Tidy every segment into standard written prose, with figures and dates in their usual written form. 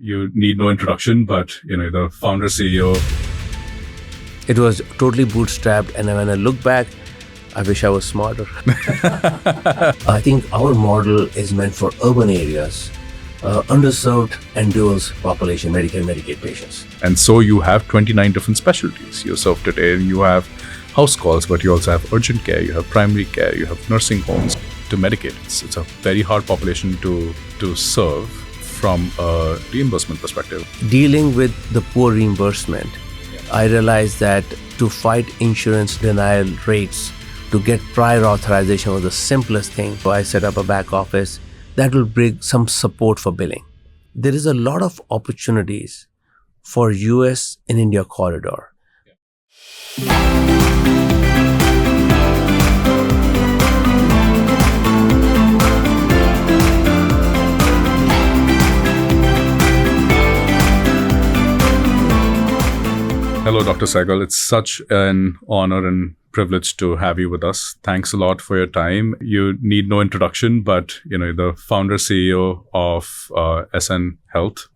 you need no introduction, but the founder CEO. It was totally bootstrapped, and when I look back, I wish I was smarter. I think our model is meant for urban areas, underserved and dual population, Medicare and Medicaid patients. And so you have 29 different specialties you serve today. You have house calls, but you also have urgent care, you have primary care, you have nursing homes. To Medicaid, it's a very hard population to serve from a reimbursement perspective. Dealing with the poor reimbursement, I realized that to fight insurance denial rates, to get prior authorization was the simplest thing. So I set up a back office that will bring some support for billing. There is a lot of opportunities for US and India corridor. Hello, Dr. Sahgal. It's such an honor and privilege to have you with us. Thanks a lot for your time. You need no introduction, but the founder CEO of Essen Health,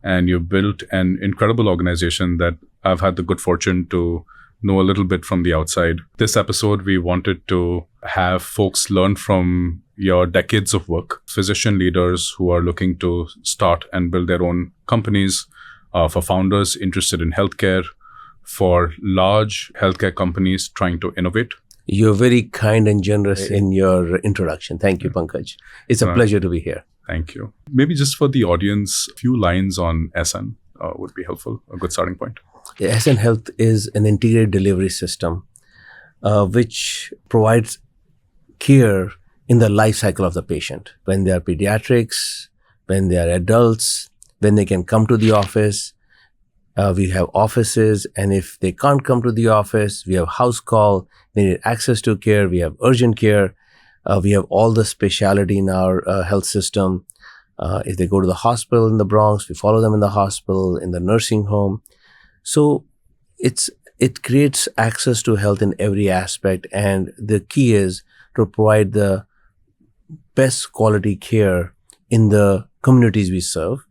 and you built an incredible organization that I've had the good fortune to know a little bit from the outside. This episode, we wanted to have folks learn from your decades of work, physician leaders who are looking to start and build their own companies, for founders interested in healthcare, for large healthcare companies trying to innovate. You're very kind and generous in your introduction. Thank you, Pankaj. It's a pleasure to be here. Thank you. Maybe just for the audience, a few lines on Essen would be helpful, a good starting point. Essen Health is an integrated delivery system which provides care in the life cycle of the patient. When they are pediatrics, when they are adults, when they can come to the office. We have offices, and if they can't come to the office, we have house call, they need access to care, we have urgent care, we have all the specialty in our health system. If they go to the hospital in the Bronx, we follow them in the hospital, in the nursing home. So it creates access to health in every aspect, and the key is to provide the best quality care in the communities we serve.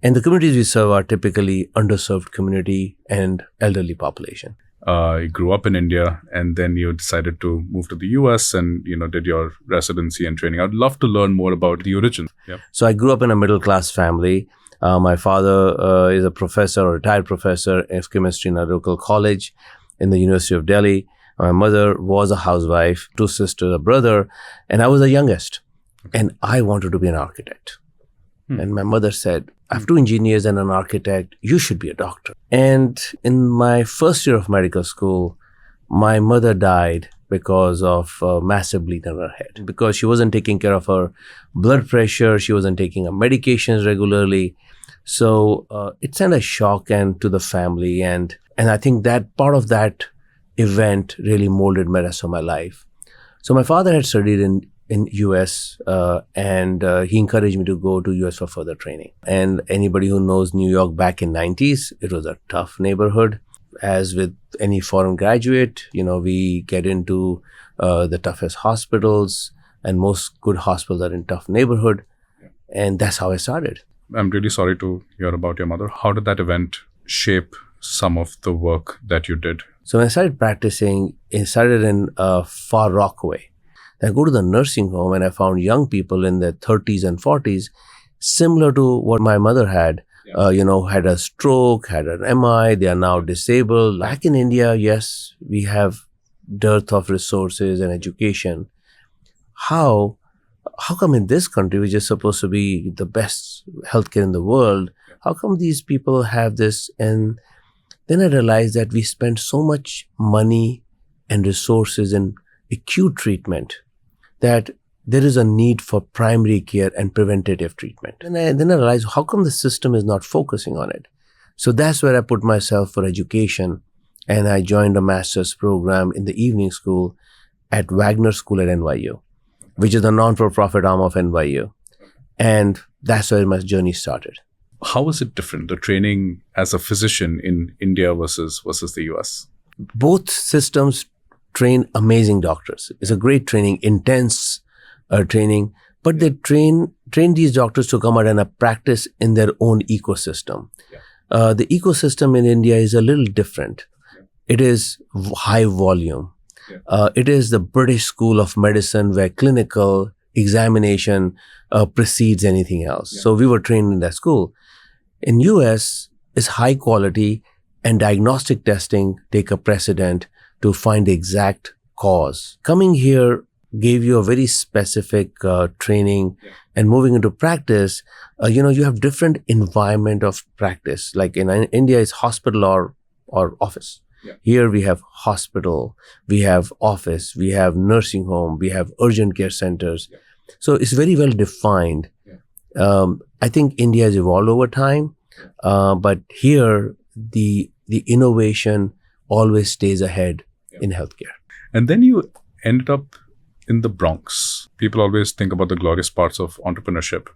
And the communities we serve are typically underserved community and elderly population. You grew up in India, and then you decided to move to the US and did your residency and training. I'd love to learn more about the origin. Yep. So I grew up in a middle-class family. My father is a professor, a retired professor of chemistry in a local college in the University of Delhi. My mother was a housewife, 2 sisters, a brother, and I was the youngest. And I wanted to be an architect. And my mother said, I have 2 engineers and an architect, you should be a doctor. And in my first year of medical school, my mother died because of massive bleed on her head. Because she wasn't taking care of her blood pressure, she wasn't taking her medications regularly. So it sent a shock to the family. And I think that part of that event really molded the rest of my life. So my father had studied in US and he encouraged me to go to US for further training. And anybody who knows New York back in 90s, it was a tough neighborhood. As with any foreign graduate, we get into the toughest hospitals, and most good hospitals are in tough neighborhood. And that's how I started. I'm really sorry to hear about your mother. How did that event shape some of the work that you did? So when I started practicing, it started in Far Rockaway. I go to the nursing home and I found young people in their 30s and 40s, similar to what my mother had, had a stroke, had an MI, they are now disabled. Back in India, yes, we have dearth of resources and education. How come in this country, which is supposed to be the best healthcare in the world, how come these people have this? And then I realized that we spend so much money and resources in acute treatment that there is a need for primary care and preventative treatment. And then I realized, how come the system is not focusing on it? So that's where I put myself for education, and I joined a master's program in the evening school at Wagner School at NYU, which is the non-for-profit arm of NYU. And that's where my journey started. How was it different, the training as a physician in India versus the US? Both systems train amazing doctors. It's a great training, intense training, but they train these doctors to come out and practice in their own ecosystem. The ecosystem in India is a little different. It is high volume. It is the British School of Medicine where clinical examination precedes anything else. So we were trained in that school. In US, it's high quality and diagnostic testing take a precedent to find the exact cause. Coming here gave you a very specific training, and moving into practice, you have different environment of practice. Like in India, it's hospital or office. Here we have hospital, we have office, we have nursing home, we have urgent care centers. So it's very well defined. I think India has evolved over time, but here the innovation always stays ahead in healthcare. And then you ended up in the Bronx. People always think about the glorious parts of entrepreneurship.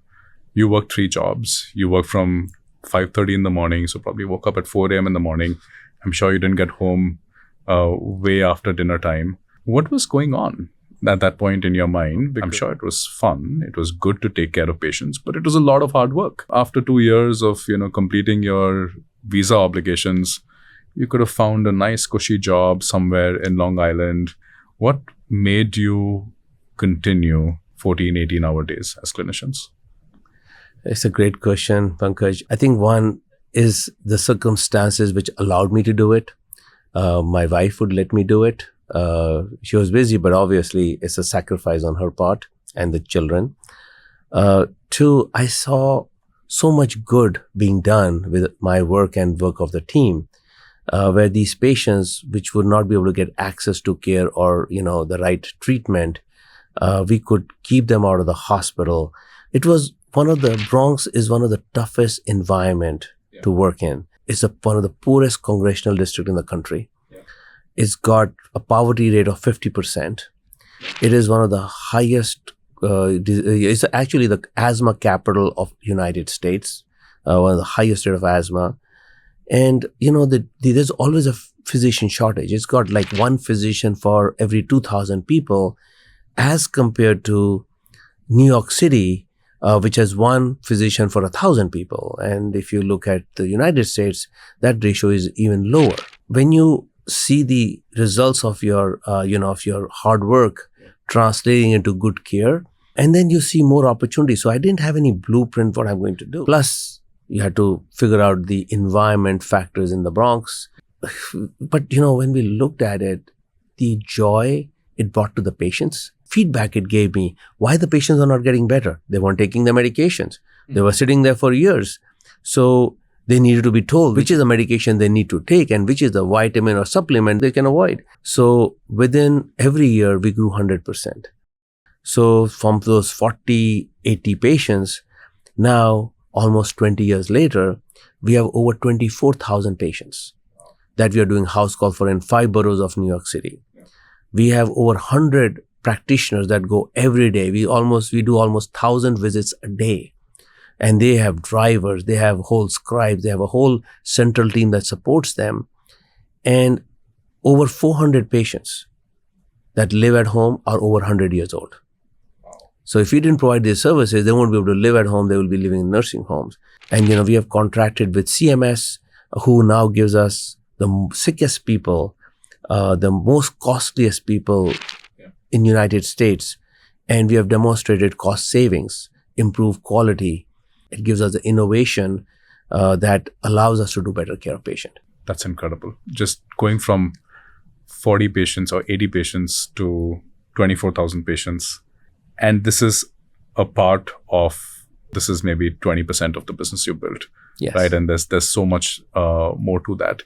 You worked 3 jobs. You worked from 5:30 in the morning, so probably woke up at 4 a.m. in the morning. I'm sure you didn't get home way after dinner time. What was going on at that point in your mind? Because I'm sure it was fun. It was good to take care of patients, but it was a lot of hard work. After 2 years of completing your visa obligations, you could have found a nice cushy job somewhere in Long Island. What made you continue 14, 18-hour days as clinicians? It's a great question, Pankaj. I think one is the circumstances which allowed me to do it. My wife would let me do it. She was busy, but obviously it's a sacrifice on her part and the children. 2, I saw so much good being done with my work and work of the team, where these patients which would not be able to get access to care or the right treatment, we could keep them out of the hospital. It was Bronx is one of the toughest environment to work in. It's one of the poorest congressional district in the country. It's got a poverty rate of 50%. It is one of the highest, it's actually the asthma capital of United States, one of the highest rate of asthma. And, there's always a physician shortage. It's got like 1 physician for every 2,000 people, as compared to New York City, which has 1 physician for 1,000 people. And if you look at the United States, that ratio is even lower. When you see the results of your hard work translating into good care, and then you see more opportunity. So I didn't have any blueprint what I'm going to do. Plus, you had to figure out the environment factors in the Bronx. But, when we looked at it, the joy it brought to the patients, feedback it gave me, why the patients are not getting better. They weren't taking their medications. They were sitting there for years. So they needed to be told which is the medication they need to take and which is the vitamin or supplement they can avoid. So within every year, we grew 100%. So from those 40, 80 patients, now almost 20 years later, we have over 24,000 patients that we are doing house call for in 5 boroughs of New York City. We have over 100 practitioners that go every day. We do almost 1,000 visits a day. And they have drivers, they have whole scribes, they have a whole central team that supports them. And over 400 patients that live at home are over 100 years old. So if we didn't provide these services, they won't be able to live at home, they will be living in nursing homes. And we have contracted with CMS, who now gives us the sickest people, the most costliest people in United States. And we have demonstrated cost savings, improved quality. It gives us the innovation that allows us to do better care of patient. That's incredible. Just going from 40 patients or 80 patients to 24,000 patients. And this is maybe 20% of the business you built. Yes. Right. And there's so much more to that.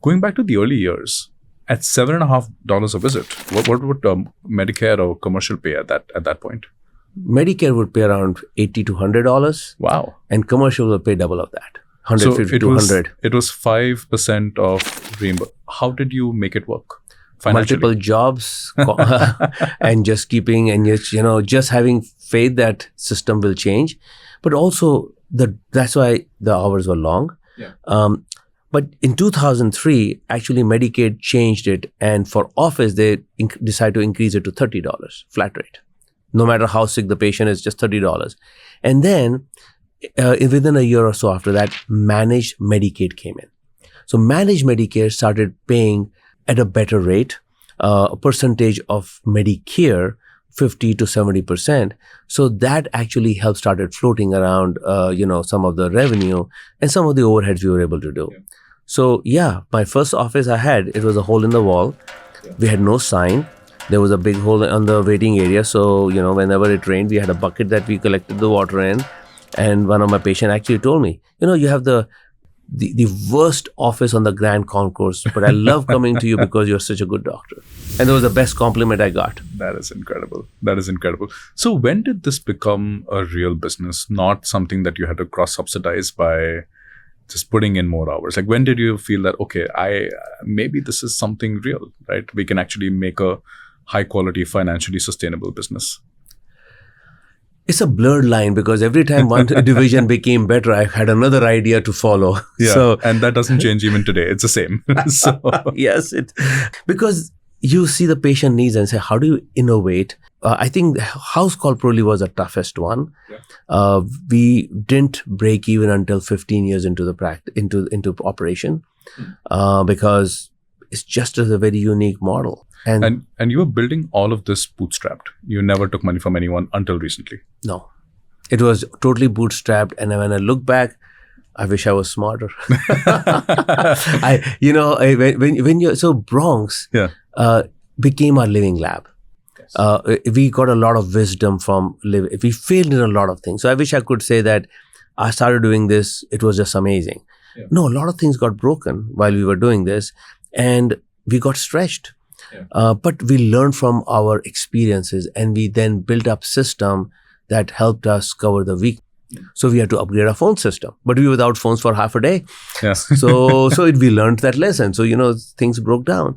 Going back to the early years, at $7.50 a visit, what would Medicare or commercial pay at that point? Medicare would pay around $80 to $100. Wow. And commercial will pay double of that, 150 to 100. It was 5% of reimbursement. How did you make it work financially? Multiple jobs and just keeping and just having faith that system will change. But also that's why the hours were long. Yeah. But in 2003, actually Medicaid changed it, and for office they decided to increase it to $30 flat rate. No matter how sick the patient is, just $30. And then within a year or so after that, managed Medicaid came in. So managed Medicare started paying at a better rate, a percentage of Medicare, 50 to 70%. So that actually helped started floating around, some of the revenue and some of the overheads we were able to do. Yeah. So yeah, my first office I had, it was a hole in the wall. Yeah. We had no sign. There was a big hole on the waiting area. So, whenever it rained, we had a bucket that we collected the water in. And one of my patients actually told me, you have the worst office on the Grand Concourse, but I love coming to you because you're such a good doctor. And that was the best compliment I got. That is incredible. That is incredible. So when did this become a real business, not something that you had to cross-subsidize by just putting in more hours? Like, when did you feel that, okay, maybe this is something real, right? We can actually make a high-quality, financially sustainable business. It's a blurred line because every time one division became better, I had another idea to follow. Yeah, and that doesn't change even today. It's the same. Yes, because you see the patient needs and say, how do you innovate? I think the house call probably was the toughest one. Yeah. We didn't break even until 15 years into the into operation because it's just a very unique model. And you were building all of this bootstrapped. You never took money from anyone until recently. No, it was totally bootstrapped. And when I look back, I wish I was smarter. So Bronx became our living lab. Yes. We got a lot of wisdom from living. We failed in a lot of things. So I wish I could say that I started doing this. It was just amazing. Yeah. No, a lot of things got broken while we were doing this, and we got stretched. Yeah. But we learned from our experiences, and we then built up system that helped us cover the week. So we had to upgrade our phone system, but we were without phones for half a day. Yeah. We learned that lesson. So, things broke down,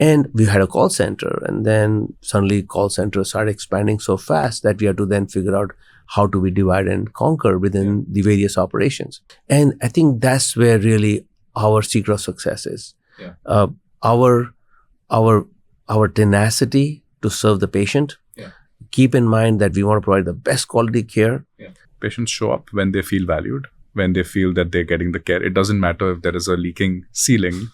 and we had a call center, and then suddenly call center started expanding so fast that we had to then figure out how do we divide and conquer within the various operations. And I think that's where really our secret of success is. Yeah. Our tenacity to serve the patient. Yeah. Keep in mind that we want to provide the best quality care. Yeah. Patients show up when they feel valued, when they feel that they're getting the care. It doesn't matter if there is a leaking ceiling.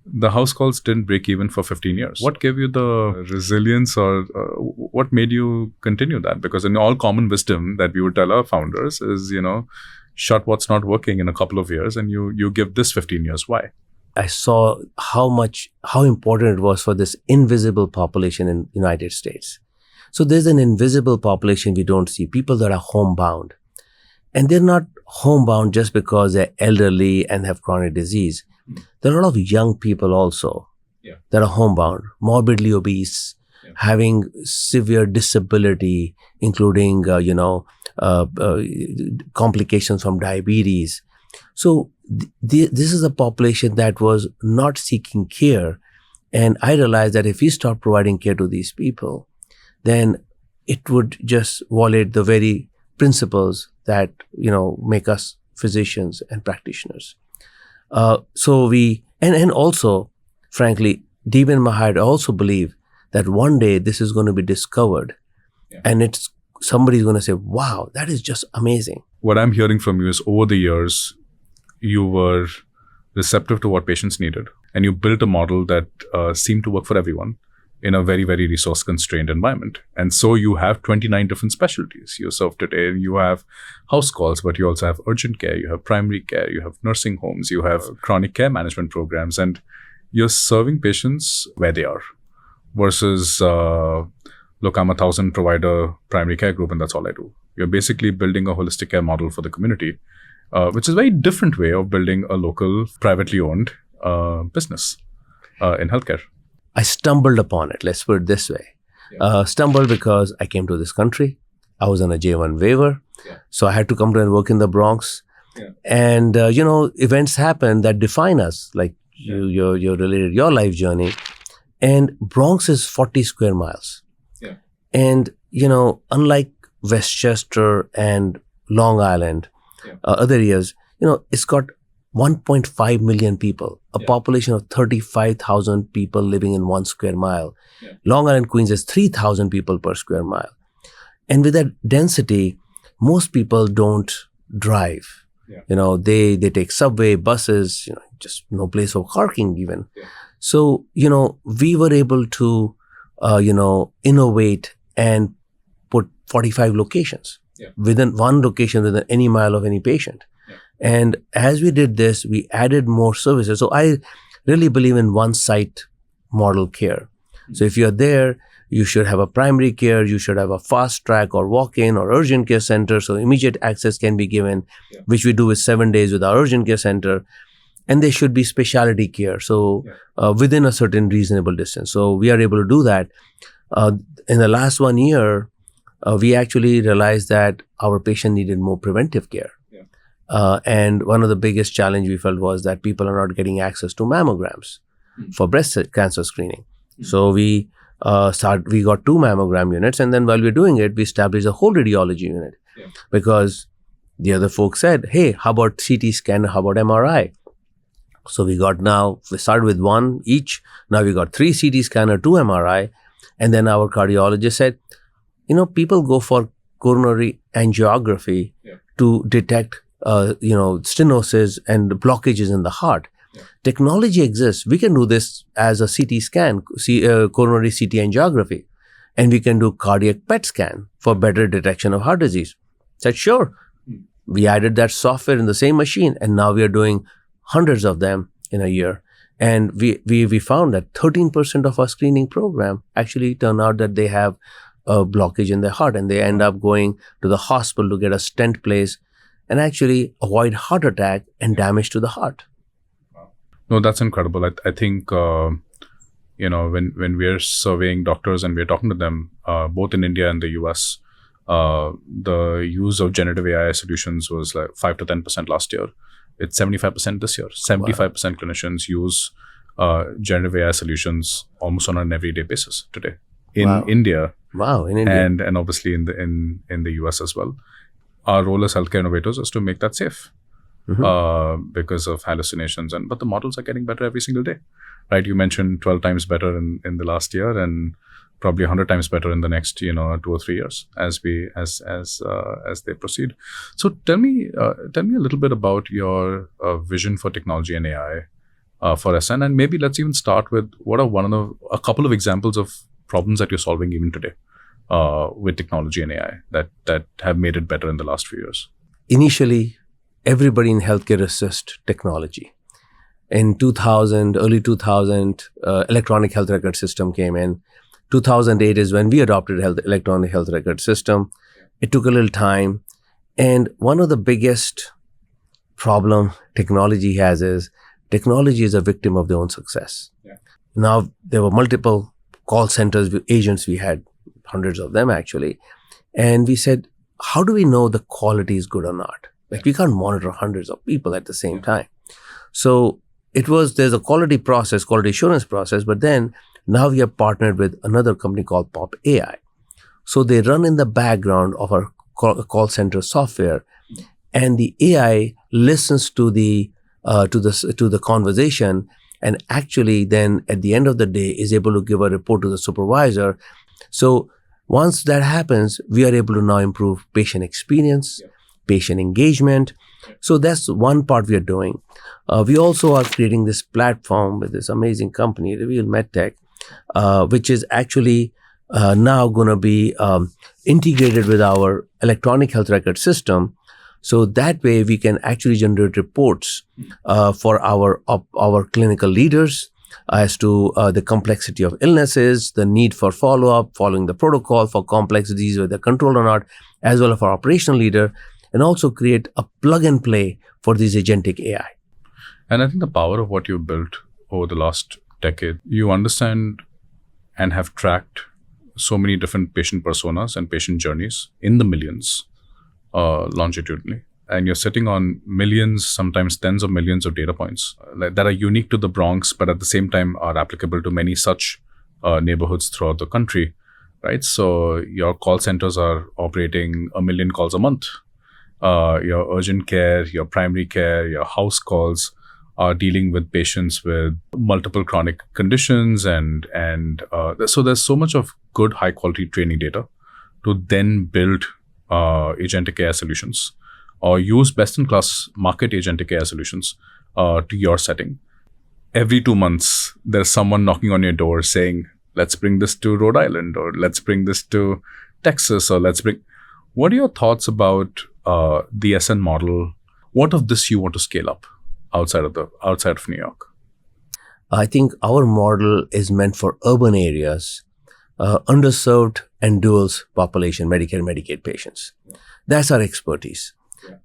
The house calls didn't break even for 15 years. What gave you the resilience, or what made you continue that? Because in all common wisdom that we would tell our founders is, shut what's not working in a couple of years, and you give this 15 years. Why? I saw how important it was for this invisible population in United States. So there's an invisible population we don't see, people that are homebound. And they're not homebound just because they're elderly and have chronic disease. There are a lot of young people also that are homebound, morbidly obese, having severe disability, including, complications from diabetes. So this is a population that was not seeking care. And I realized that if we start providing care to these people, then it would just violate the very principles that, make us physicians and practitioners. And also, frankly, deep in my heart, I also believe that one day this is going to be discovered and somebody's going to say, wow, that is just amazing. What I'm hearing from you is over the years, you were receptive to what patients needed, and you built a model that seemed to work for everyone in a very, very resource-constrained environment. And so you have 29 different specialties you serve today. You have house calls, but you also have urgent care, you have primary care, you have nursing homes, you have chronic care management programs, and you're serving patients where they are versus, look, I'm a 1,000 provider primary care group and that's all I do. You're basically building a holistic care model for the community, which is a very different way of building a local, privately owned business in healthcare. I stumbled upon it, let's put it this way. Stumbled because I came to this country. I was on a J1 waiver. So I had to come to and work in the Bronx. And, events happen that define us, like you're related your life journey. And Bronx is 40 square miles. And, unlike Westchester and Long Island, other areas, it's got 1.5 million people, a population of 35,000 people living in 1 square mile. Long Island, Queens is 3,000 people per square mile. And with that density, most people don't drive. Yeah. They take subway, buses, just no place for parking even. Yeah. So, we were able to, innovate and put 45 locations within one location, within any mile of any patient. Yeah. And as we did this, we added more services. So I really believe in one site model care. So if you're there, you should have a primary care, you should have a fast track or walk-in or urgent care center. So immediate access can be given, which we do with 7 days with our urgent care center. And there should be specialty care. So within a certain reasonable distance. So we are able to do that. In the last 1 year, we actually realized that our patient needed more preventive care. And one of the biggest challenge we felt was that people are not getting access to mammograms for breast cancer screening. So we got 2 mammogram units, and then while we're doing it, we established a whole radiology unit because the other folks said, hey, how about CT scan, how about MRI? So we started with 1 each. Now we got 3 CT scanner, 2 MRI. And then our cardiologist said, people go for coronary angiography to detect, stenosis and blockages in the heart. Technology exists. We can do this as a CT scan, coronary CT angiography, and we can do cardiac PET scan for better detection of heart disease. Said, sure. We added that software in the same machine, and now we are doing hundreds of them in a year. And we found that 13% of our screening program actually turned out that they have a blockage in their heart, and they end up going to the hospital to get a stent placed and actually avoid heart attack and damage to the heart. No, that's incredible. I think, when we're surveying doctors and we're talking to them, both in India and the US, the use of generative AI solutions was like 5 to 10% last year. It's 75% this year. 75% clinicians use generative AI solutions almost on an everyday basis today in India. Wow, in India. And obviously in the US as well. Our role as healthcare innovators is to make that safe. Because of hallucinations, but the models are getting better every single day, right? You mentioned 12 times better in the last year, and probably 100 times better in the next 2 or 3 years as they proceed. So tell me a little bit about your vision for technology and AI for Essen, and maybe let's even start with what are a couple of examples of problems that you're solving even today with technology and AI that have made it better in the last few years. Initially, everybody in healthcare assist technology. In early 2000, electronic health record system came in. 2008 is when we adopted electronic health record system. It took a little time. And one of the biggest problem technology has is technology is a victim of their own success. Now, there were multiple call centers, agents, we had hundreds of them actually. And we said, how do we know the quality is good or not? Like we can't monitor hundreds of people at the same time. So there's a quality assurance process, but then now we have partnered with another company called Pop AI. So they run in the background of our call center software, and the AI listens to the conversation, and actually then at the end of the day is able to give a report to the supervisor. So once that happens, we are able to now improve patient experience, patient engagement. So that's one part we are doing. We also are creating this platform with this amazing company, Reveal MedTech, which is actually now going to be integrated with our electronic health record system. So that way we can actually generate reports for our clinical leaders as to the complexity of illnesses, the need for follow-up, following the protocol for complex disease, whether controlled or not, as well as for operational leader, and also create a plug and play for this agentic AI. And I think the power of what you've built over the last decade, you understand and have tracked so many different patient personas and patient journeys in the millions longitudinally. And you're sitting on millions, sometimes tens of millions of data points that are unique to the Bronx, but at the same time are applicable to many such neighborhoods throughout the country, right? So your call centers are operating 1 million calls a month. Your urgent care, your primary care, your house calls are dealing with patients with multiple chronic conditions, and so there's so much of good high quality training data to then build agentic AI solutions or use best-in-class market agentic AI solutions to your setting. Every 2 months, there's someone knocking on your door saying, let's bring this to Rhode Island, or let's bring this to Texas, or let's bring... What are your thoughts about the Essen model? What of this you want to scale up outside of New York? I think our model is meant for urban areas, underserved and dual population, Medicare and Medicaid patients. That's our expertise.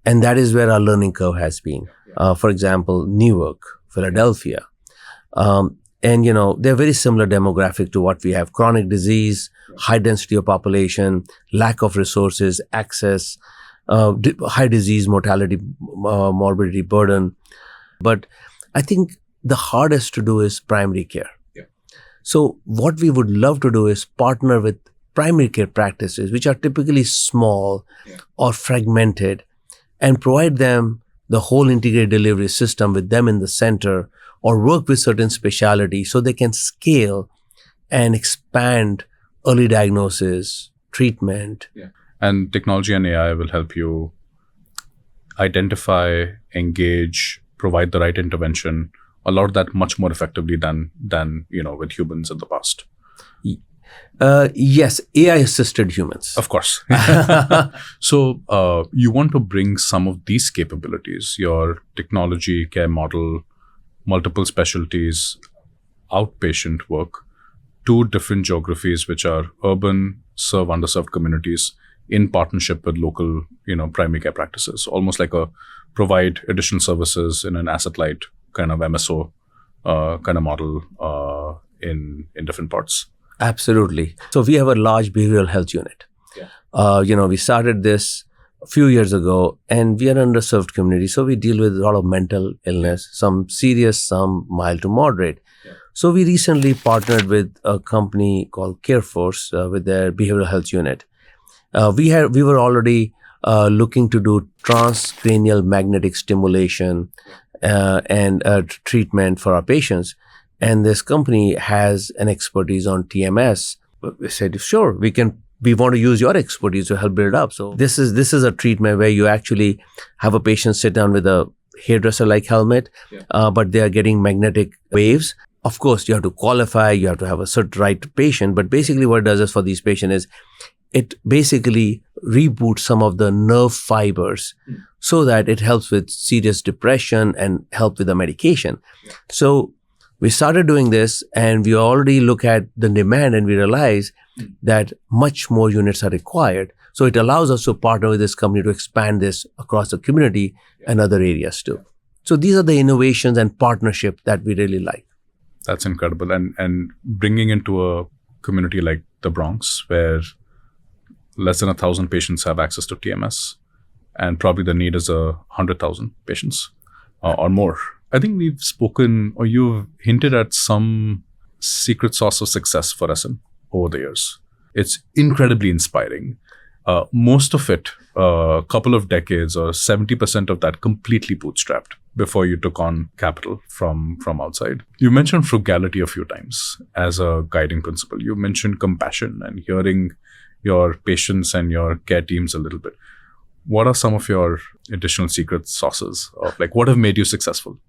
And that is where our learning curve has been. For example, Newark, Philadelphia. And, they're very similar demographic to what we have. Chronic disease, high density of population, lack of resources, access, high disease mortality, morbidity burden. But I think the hardest to do is primary care. Yeah. So what we would love to do is partner with primary care practices, which are typically small or fragmented, and provide them the whole integrated delivery system with them in the center, or work with certain specialties so they can scale and expand early diagnosis, treatment. Yeah. And technology and AI will help you identify, engage, provide the right intervention, a lot of that much more effectively than with humans in the past. Yes, AI-assisted humans. Of course. So you want to bring some of these capabilities, your technology care model, multiple specialties, outpatient work, to different geographies, which are urban, serve underserved communities in partnership with local, primary care practices, almost like a provide additional services in an asset-light kind of MSO kind of model in different parts. Absolutely. So we have a large behavioral health unit. Yeah. We started this a few years ago, and we are an underserved community. So we deal with a lot of mental illness, some serious, some mild to moderate. Yeah. So we recently partnered with a company called CareForce with their behavioral health unit. We were already looking to do transcranial magnetic stimulation and treatment for our patients. And this company has an expertise on TMS. We said, sure, we want to use your expertise to help build up. So this is a treatment where you actually have a patient sit down with a hairdresser-like helmet, but they are getting magnetic waves. Of course, you have to qualify, you have to have a certain right patient, but basically what it does is for these patients is it basically reboots some of the nerve fibers so that it helps with serious depression and help with the medication. Yeah. So we started doing this, and we already look at the demand, and we realize that much more units are required. So it allows us to partner with this company to expand this across the community and other areas too. So these are the innovations and partnership that we really like. That's incredible. And bringing into a community like the Bronx, where less than 1,000 patients have access to TMS, and probably the need is 100,000 patients or more. I think we've spoken, or you've hinted at some secret sauce of success for Essen over the years. It's incredibly inspiring. Most of it, a couple of decades or 70% of that completely bootstrapped before you took on capital from outside. You mentioned frugality a few times as a guiding principle. You mentioned compassion and hearing your patients and your care teams a little bit. What are some of your additional secret sauces of what have made you successful?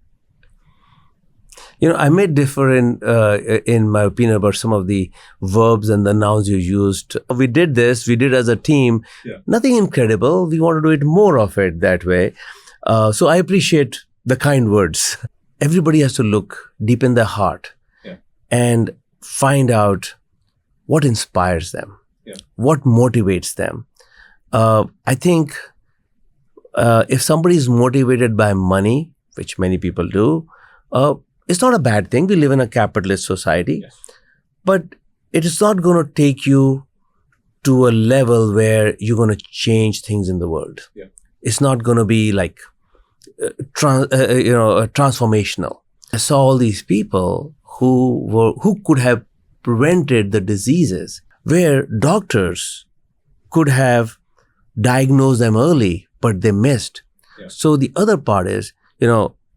I may differ in my opinion about some of the verbs and the nouns you used. We did as a team. Yeah. Nothing incredible. We want to do it more of it that way. So I appreciate the kind words. Everybody has to look deep in their heart and find out what inspires them, what motivates them. I think if somebody is motivated by money, which many people do, it's not a bad thing. We live in a capitalist society, but it is not going to take you to a level where you're going to change things in the world. Yeah. It's not going to be transformational. I saw all these people who could have prevented the diseases, where doctors could have diagnosed them early, but they missed. Yeah. So the other part is,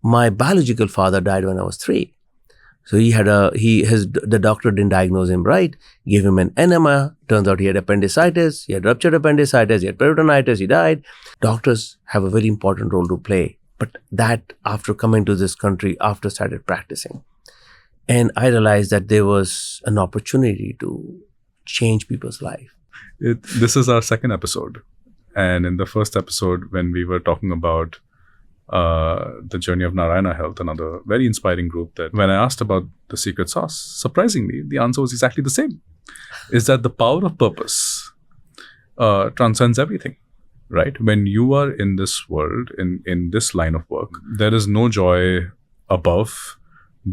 my biological father died when I was 3. So the doctor didn't diagnose him right, gave him an enema. Turns out he had appendicitis, he had ruptured appendicitis, he had peritonitis, he died. Doctors have a very important role to play. But that, after coming to this country, after started practicing, and I realized that there was an opportunity to change people's life. This is our second episode. And in the first episode, when we were talking about the journey of Narayana Health, another very inspiring group, that when I asked about the secret sauce, surprisingly, the answer was exactly the same. Is that the power of purpose transcends everything, right? When you are in this world, in this line of work, there is no joy above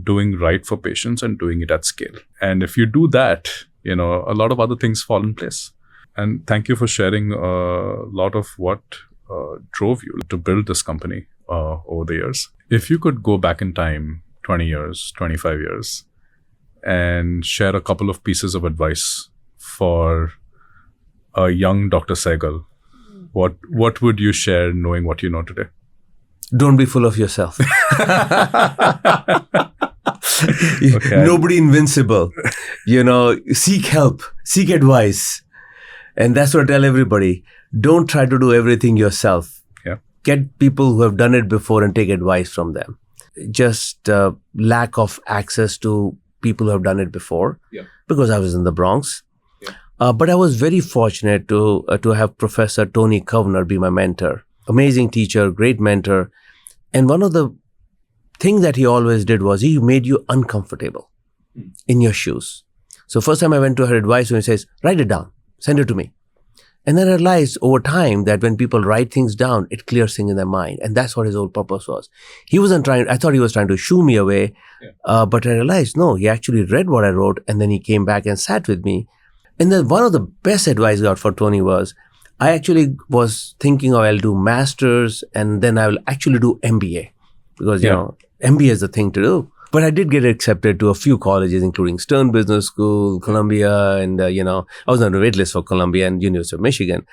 doing right for patients and doing it at scale. And if you do that, a lot of other things fall in place. And thank you for sharing a lot of what drove you to build this company over the years. If you could go back in time 20 years, 25 years, and share a couple of pieces of advice for a young Dr. Sahgal, what would you share knowing what you know today? Don't be full of yourself. Okay. Nobody invincible. Seek help, seek advice. And that's what I tell everybody. Don't try to do everything yourself. Yeah. Get people who have done it before and take advice from them. Just lack of access to people who have done it before. Yeah. Because I was in the Bronx. Yeah. But I was very fortunate to have Professor Tony Kovner be my mentor. Amazing teacher, great mentor. And one of the things that he always did was he made you uncomfortable in your shoes. So first time I went to her advice when he says, write it down, send it to me. And then I realized over time that when people write things down, it clears things in their mind. And that's what his whole purpose was. I thought he was trying to shoo me away. Yeah. But I realized, no, he actually read what I wrote and then he came back and sat with me. And then one of the best advice I got for Tony was, I actually was thinking I'll do masters and then I will actually do MBA. Because, MBA is the thing to do. But I did get accepted to a few colleges, including Stern Business School, Columbia, and, I was on the wait list for Columbia and University of Michigan.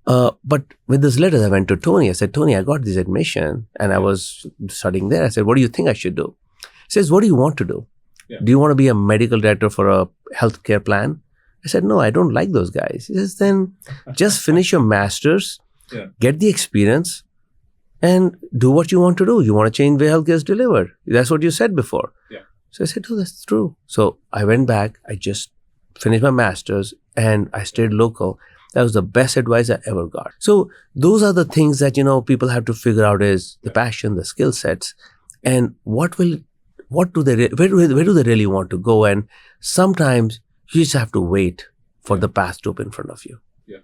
But with this letter, I went to Tony. I said, Tony, I got this admission and I was studying there. I said, what do you think I should do? He says, what do you want to do? Yeah. Do you want to be a medical director for a healthcare plan? I said, no, I don't like those guys. He says, then just finish your master's, get the experience, and do what you want to do. You want to change the way healthcare is delivered. That's what you said before. Yeah. So I said, oh, that's true. So I went back. I just finished my master's and I stayed local. That was the best advice I ever got. So those are the things that, people have to figure out is the passion, the skill sets, and where do they really want to go? And sometimes you just have to wait for the path to open in front of you. Yeah.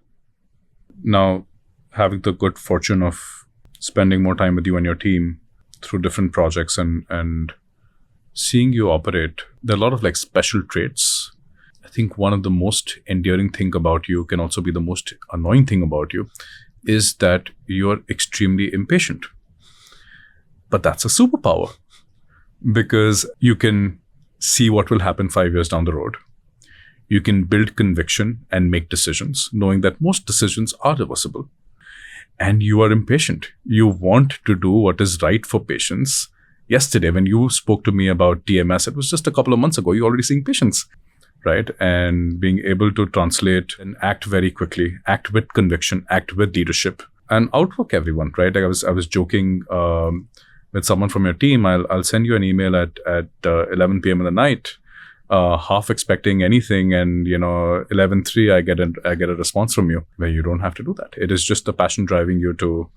Now, having the good fortune of spending more time with you and your team through different projects and seeing you operate, there are a lot of special traits. I think one of the most endearing thing about you can also be the most annoying thing about you is that you're extremely impatient. But that's a superpower because you can see what will happen 5 years down the road. You can build conviction and make decisions, knowing that most decisions are reversible. And you are impatient. You want to do what is right for patients. Yesterday, when you spoke to me about TMS, it was just a couple of months ago. You're already seeing patients, right? And being able to translate and act very quickly, act with conviction, act with leadership, and outwork everyone, right? Like I was joking with someone from your team. I'll send you an email at 11 p.m. in the night, half expecting anything, and 11:03 I get a response from you where you don't have to do that. It is just the passion driving you to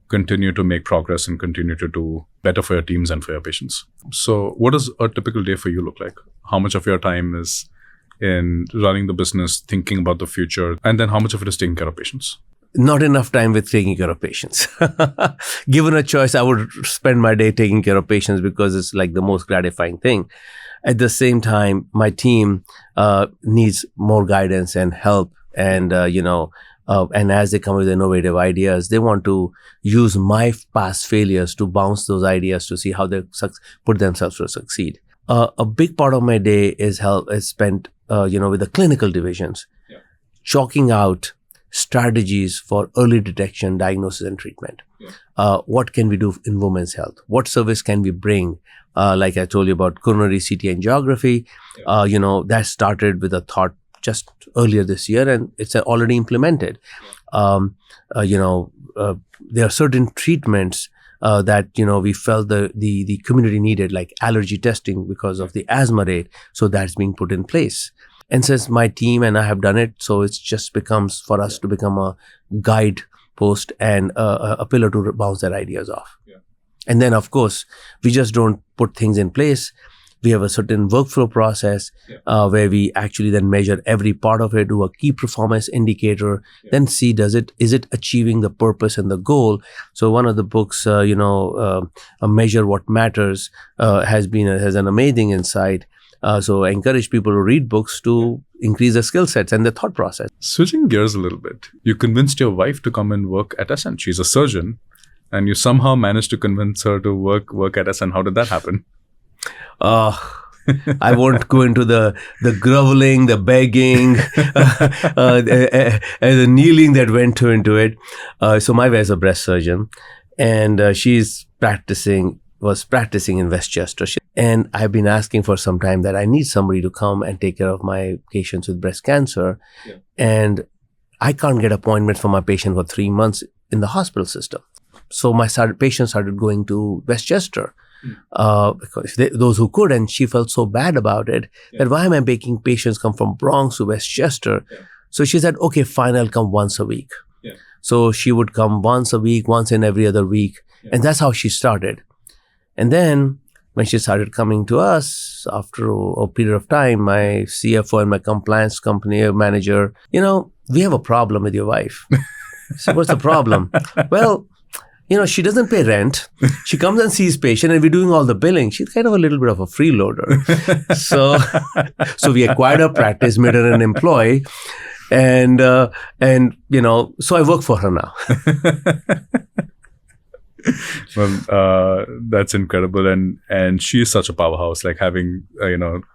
continue to make progress and continue to do better for your teams and for your patients. So what does a typical day for you look like? How much of your time is in running the business, thinking about the future, and then how much of it is taking care of patients? Not enough time with taking care of patients. Given a choice, I would spend my day taking care of patients because it's like the most gratifying thing. At the same time, my team needs more guidance and help. And, and as they come with innovative ideas, they want to use my past failures to bounce those ideas to see how they put themselves to succeed. A big part of my day is spent, with the clinical divisions, chalking out strategies for early detection, diagnosis, and treatment. What can we do in women's health? What service can we bring? Like I told you about coronary CT angiography, that started with a thought just earlier this year, and it's already implemented. There are certain treatments that we felt the community needed, like allergy testing because of the asthma rate. So that's being put in place. And since my team and I have done it, so it just becomes for us to become a guide post and a pillar to bounce their ideas off. And then, of course, we just don't put things in place. We have a certain workflow process where we actually then measure every part of it, do a key performance indicator, then see is it achieving the purpose and the goal. So one of the books, Measure What Matters, has an amazing insight. So I encourage people to read books to increase their skill sets and their thought process. Switching gears a little bit, you convinced your wife to come and work at Essen. She's a surgeon, and you somehow managed to convince her to work at Essen. How did that happen? I won't go into the groveling, the begging, and the kneeling that went into it. So my wife is a breast surgeon, and she's was practicing in Westchester. And I've been asking for some time that I need somebody to come and take care of my patients with breast cancer. And I can't get appointments for my patient for 3 months in the hospital system. So my patients started going to Westchester. Because those who could, and she felt so bad about it that why am I making patients come from Bronx to Westchester? So she said, okay, fine, I'll come once a week. So she would come once a week, once in every other week. And that's how she started. And then when she started coming to us after a period of time, my CFO and my compliance company manager, we have a problem with your wife. So what's the problem? Well, she doesn't pay rent. She comes and sees patient, and we're doing all the billing. She's kind of a little bit of a freeloader. So we acquired her practice, made her an employee, and so I work for her now. Well, that's incredible, and she is such a powerhouse. Like having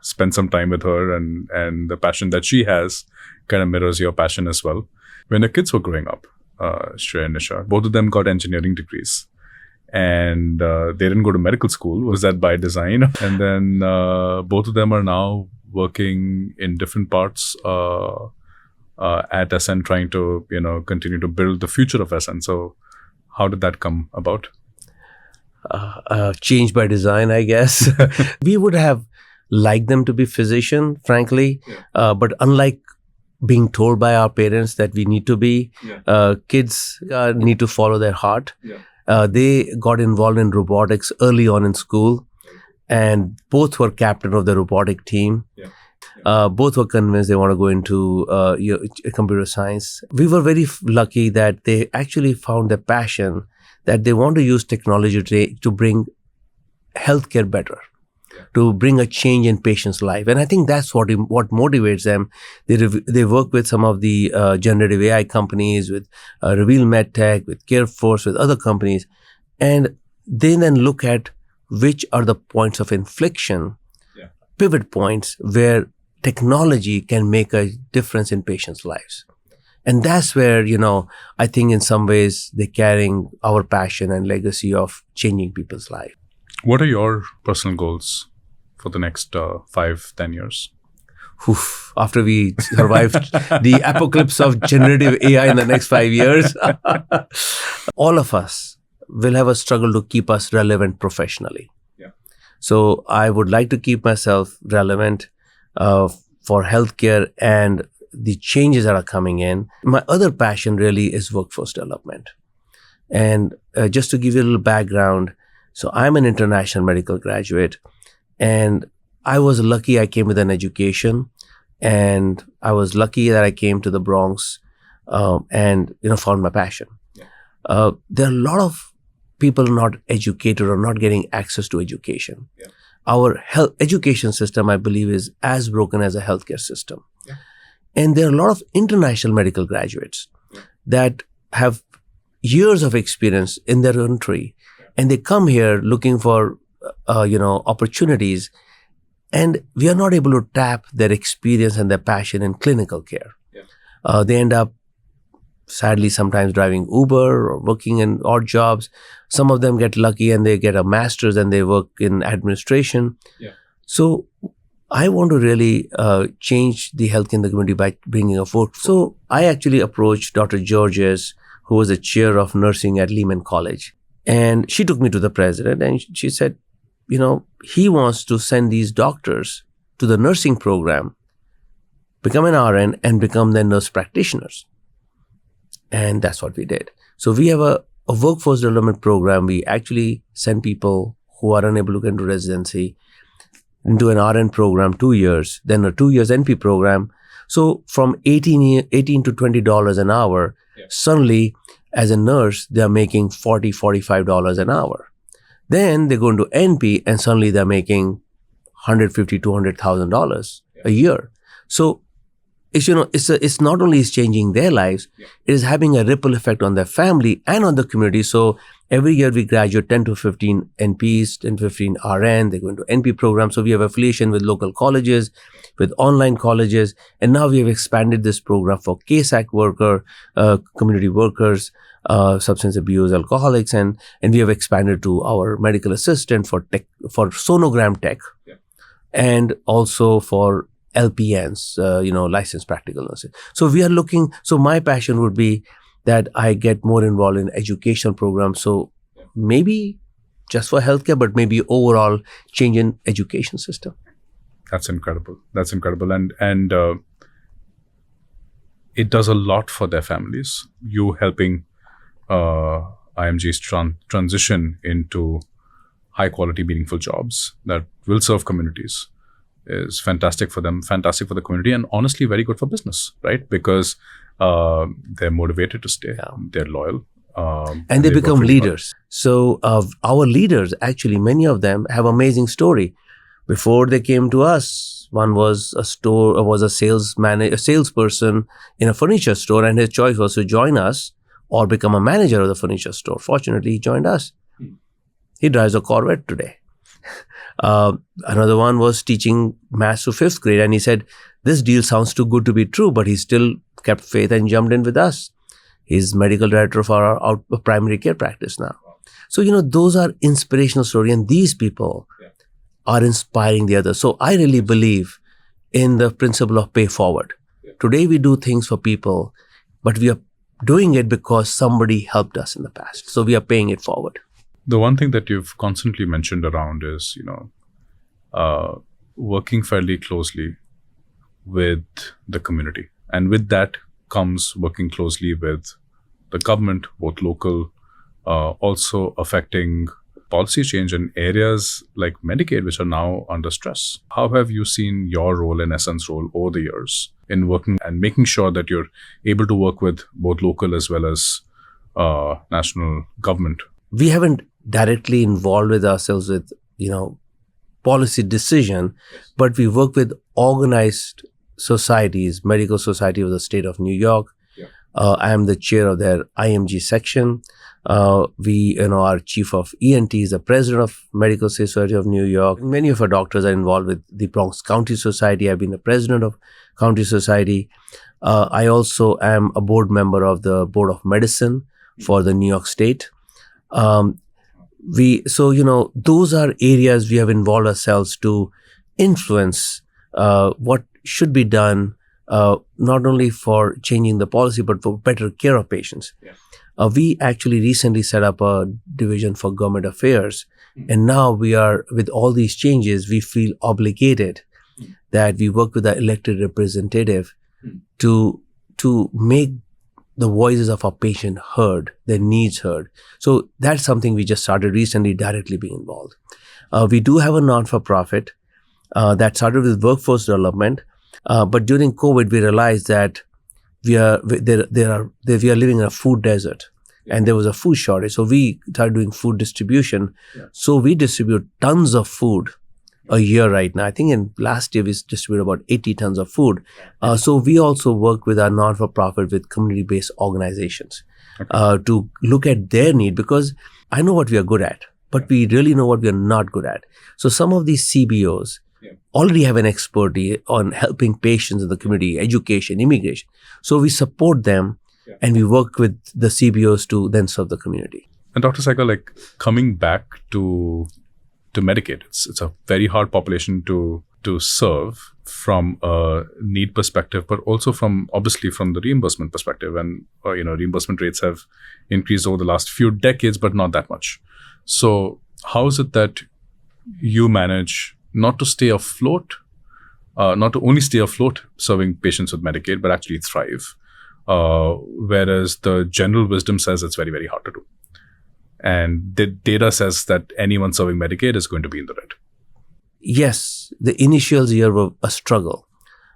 spent some time with her, and the passion that she has kind of mirrors your passion as well. When the kids were growing up, Shreya and Nisha, both of them got engineering degrees, and they didn't go to medical school. Was that by design? And then both of them are now working in different parts at Essen, trying to continue to build the future of Essen. So how did that come about? Change by design, I guess. We would have liked them to be physician, frankly, but unlike being told by our parents that we need to be, kids need to follow their heart. They got involved in robotics early on in school, and both were captain of the robotic team. Both were convinced they want to go into computer science. We were very lucky that they actually found their passion, that they want to use technology to bring healthcare better, to bring a change in patients' life. And I think that's what motivates them. They work with some of the generative AI companies, with Reveal MedTech, with CareForce, with other companies. And they then look at which are the points of inflection, pivot points where technology can make a difference in patients' lives. And that's where, I think in some ways they're carrying our passion and legacy of changing people's lives. What are your personal goals for the next 5-10 years? After we survive the apocalypse of generative AI in the next 5 years, all of us will have a struggle to keep us relevant professionally. So I would like to keep myself relevant for healthcare and the changes that are coming in. My other passion really is workforce development. And just to give you a little background, so I'm an international medical graduate, and I was lucky I came with an education, and I was lucky that I came to the Bronx and found my passion. There are a lot of people not educated or not getting access to education. Our education system, I believe, is as broken as a healthcare system. And there are a lot of international medical graduates that have years of experience in their country, and they come here looking for opportunities, and we are not able to tap their experience and their passion in clinical care. They end up sadly sometimes driving Uber or working in odd jobs. Some of them get lucky and they get a master's and they work in administration. Yeah. So I want to really change the healthcare in the community by bringing a forth. So I actually approached Dr. Georges, who was the chair of nursing at Lehman College. And she took me to the president and she said, he wants to send these doctors to the nursing program, become an RN and become their nurse practitioners. And that's what we did. So we have a workforce development program. We actually send people who are unable to get into residency into an RN program 2 years, then a 2 years NP program. So from $18 to $20 an hour, suddenly as a nurse, they're making $40, $45 an hour. Then they go into NP and suddenly they're making $150,000, $200,000 a year. So it's not only is changing their lives, it is having a ripple effect on their family and on the community. So every year we graduate 10 to 15 NPs, 10 to 15 RN, they go into NP programs. So we have affiliation with local colleges, with online colleges. And now we have expanded this program for CASAC worker, community workers, substance abuse, alcoholics. And we have expanded to our medical assistant for sonogram tech, and also for LPNs, licensed practical nurses. So we are looking, so my passion would be that I get more involved in educational programs. So maybe just for healthcare, but maybe overall change in education system. That's incredible. That's incredible. And it does a lot for their families. You helping IMG's transition into high quality, meaningful jobs that will serve communities is fantastic for them, fantastic for the community, and honestly very good for business, right? Because they're motivated to stay, they're loyal. And they become leaders. So our leaders, actually, many of them have amazing story. Before they came to us, one was a salesperson in a furniture store, and his choice was to join us or become a manager of the furniture store. Fortunately, he joined us. He drives a Corvette today. Another one was teaching maths to 5th grade, and he said, this deal sounds too good to be true, but he still kept faith and jumped in with us. He's medical director of our primary care practice now. So, those are inspirational stories, and these people are inspiring the others. So I really believe in the principle of pay forward. Today we do things for people, but we are doing it because somebody helped us in the past. So we are paying it forward. The one thing that you've constantly mentioned around is, working fairly closely with the community. And with that comes working closely with the government, both local, also affecting policy change in areas like Medicaid, which are now under stress. How have you seen your role and Essen's role over the years in working and making sure that you're able to work with both local as well as national government? We haven't directly involved with ourselves with, policy decision, but we work with organized societies, Medical Society of the State of New York. I am the chair of their IMG section. Our chief of ENT is the president of Medical Society of New York. Many of our doctors are involved with the Bronx County Society. I've been the president of County Society. I also am a board member of the Board of Medicine for the New York State. Those are areas we have involved ourselves to influence what should be done, not only for changing the policy, but for better care of patients. We actually recently set up a division for government affairs. And now we are, with all these changes, we feel obligated that we work with our elected representative to make the voices of our patient heard, their needs heard. So that's something we just started recently, directly being involved. We do have a non-for-profit that started with workforce development, but during COVID we realized that we are living in a food desert, and there was a food shortage. So we started doing food distribution. So we distribute tons of food a year right now. I think in last year we distributed about 80 tons of food. So we also work with our non-for-profit with community-based organizations to look at their need, because I know what we are good at, but we really know what we are not good at. So some of these CBOs already have an expertise on helping patients in the community, education, immigration. So we support them and we work with the CBOs to then serve the community. And Dr. Sahgal, like coming back to Medicaid, it's a very hard population to serve from a need perspective, but also from the reimbursement perspective. And reimbursement rates have increased over the last few decades, but not that much. So how is it that you manage not to stay afloat, not to only stay afloat serving patients with Medicaid, but actually thrive? Whereas the general wisdom says it's very, very hard to do. And the data says that anyone serving Medicaid is going to be in the red. Yes, the initial year were a struggle.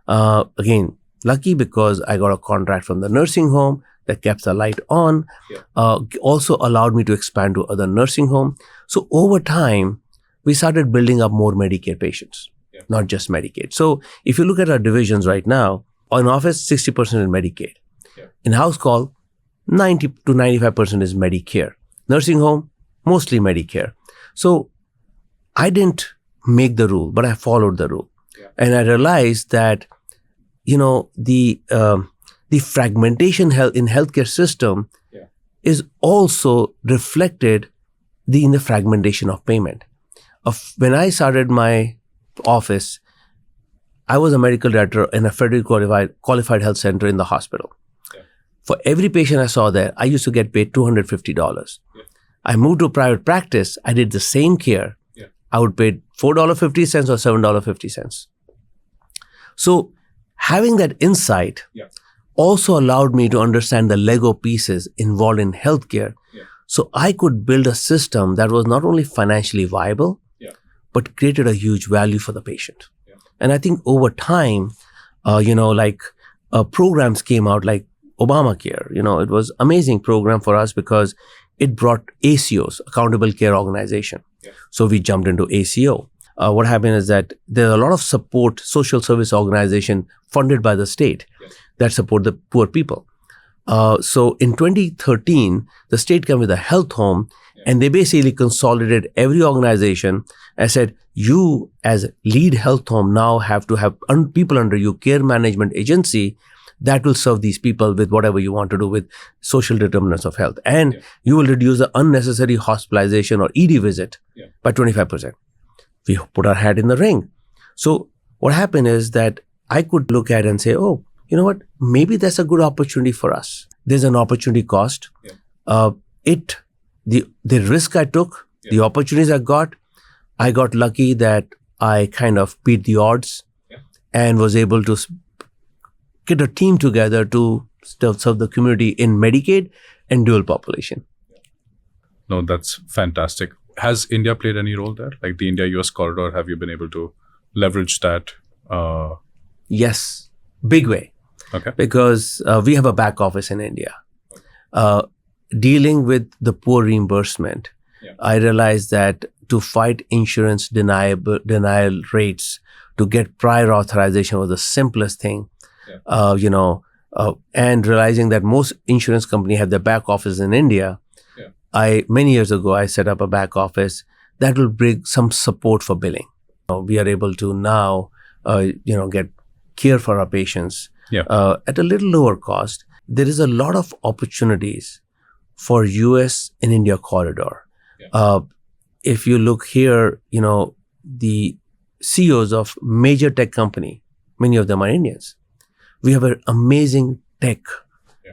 Again, lucky because I got a contract from the nursing home that kept the light on, also allowed me to expand to other nursing homes. So over time, we started building up more Medicaid patients, not just Medicaid. So if you look at our divisions right now, on office, 60% is Medicaid. In house call, 90 to 95% is Medicare. Nursing home, mostly Medicare. So I didn't make the rule, but I followed the rule. And I realized that, the fragmentation in healthcare system is also reflected in the fragmentation of payment. When I started my office, I was a medical director in a federally qualified health center in the hospital. For every patient I saw there, I used to get paid $250. I moved to private practice. I did the same care. I would pay $4.50 or $7.50. So having that insight also allowed me to understand the Lego pieces involved in healthcare. So I could build a system that was not only financially viable, but created a huge value for the patient. And I think over time, programs came out like Obamacare. It was amazing program for us because it brought ACOs, Accountable Care Organization. So we jumped into ACO. What happened is that there are a lot of support, social service organization funded by the state that support the poor people. So in 2013, the state came with a health home and they basically consolidated every organization and said, you as lead health home now have to have people under you, care management agency, that will serve these people with whatever you want to do with social determinants of health. And you will reduce the unnecessary hospitalization or ED visit by 25%. We put our hat in the ring. So what happened is that I could look at and say, oh, you know what? Maybe that's a good opportunity for us. There's an opportunity cost. The risk I took, the opportunities I got lucky that I kind of beat the odds and was able to get a team together to serve the community in Medicaid and dual population. No, that's fantastic. Has India played any role there? Like the India-US corridor, have you been able to leverage that? Yes, big way. Okay. Because we have a back office in India. Dealing with the poor reimbursement, I realized that to fight insurance denial rates, to get prior authorization was the simplest thing. And realizing that most insurance companies have their back office in India, many years ago, I set up a back office that will bring some support for billing. We are able to now, get care for our patients at a little lower cost. There is a lot of opportunities for US and India corridor. If you look here, the CEOs of major tech company, many of them are Indians. We have an amazing tech,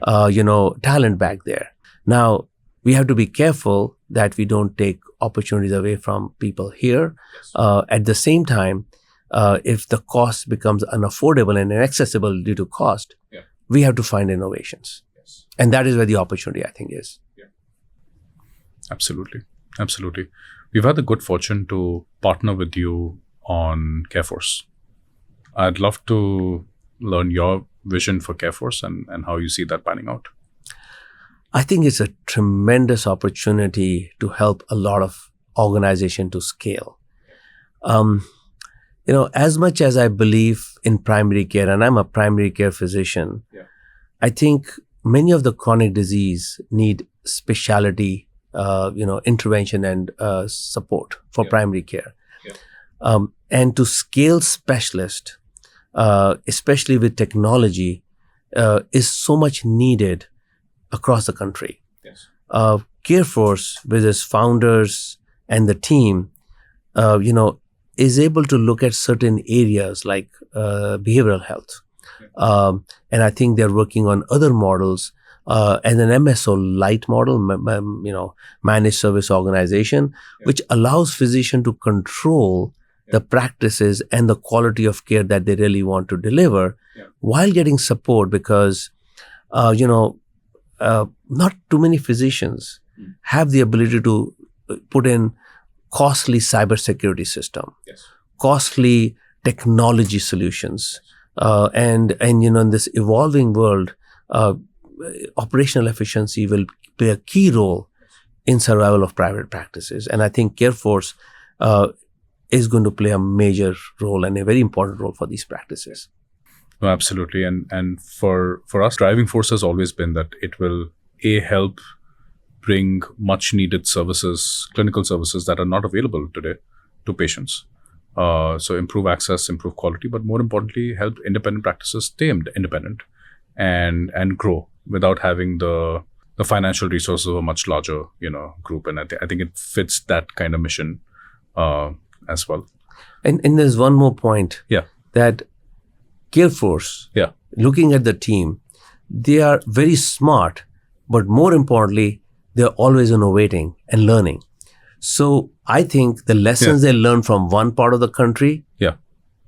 talent back there. Now, we have to be careful that we don't take opportunities away from people here. At the same time, if the cost becomes unaffordable and inaccessible due to cost, we have to find innovations. And that is where the opportunity, I think, is. Absolutely. Absolutely. We've had the good fortune to partner with you on CareForce. I'd love to learn your vision for CareForce and how you see that panning out. I think it's a tremendous opportunity to help a lot of organizations to scale. As much as I believe in primary care, and I'm a primary care physician, I think many of the chronic disease need specialty, intervention and support for primary care. And to scale specialist, especially with technology, is so much needed across the country. Yes. CareForce, with its founders and the team, is able to look at certain areas like behavioral health. And I think they're working on other models and an MSO light model, managed service organization, which allows physician to control the practices and the quality of care that they really want to deliver while getting support, because, not too many physicians have the ability to put in costly cybersecurity system, costly technology solutions. And in this evolving world, operational efficiency will play a key role in survival of private practices. And I think CareForce is going to play a major role and a very important role for these practices. No, absolutely. And for us, driving force has always been that it will help bring much needed services, clinical services that are not available today to patients. So improve access, improve quality, but more importantly, help independent practices stay independent and grow without having the financial resources of a much larger group. And I think it fits that kind of mission as well. And there's one more point. That CareForce, looking at the team, they are very smart, but more importantly, they're always innovating and learning. So I think the lessons they learn from one part of the country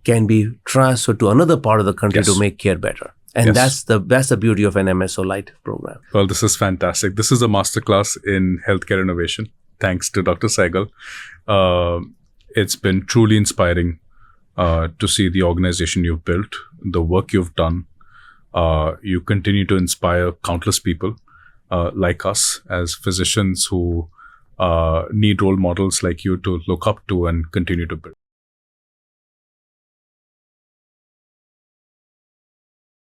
can be transferred to another part of the country to make care better. And that's the beauty of an MSO Light program. Well, this is fantastic. This is a masterclass in healthcare innovation. Thanks to Dr. Sahgal. It's been truly inspiring to see the organization you've built, the work you've done. You continue to inspire countless people like us as physicians who need role models like you to look up to and continue to build.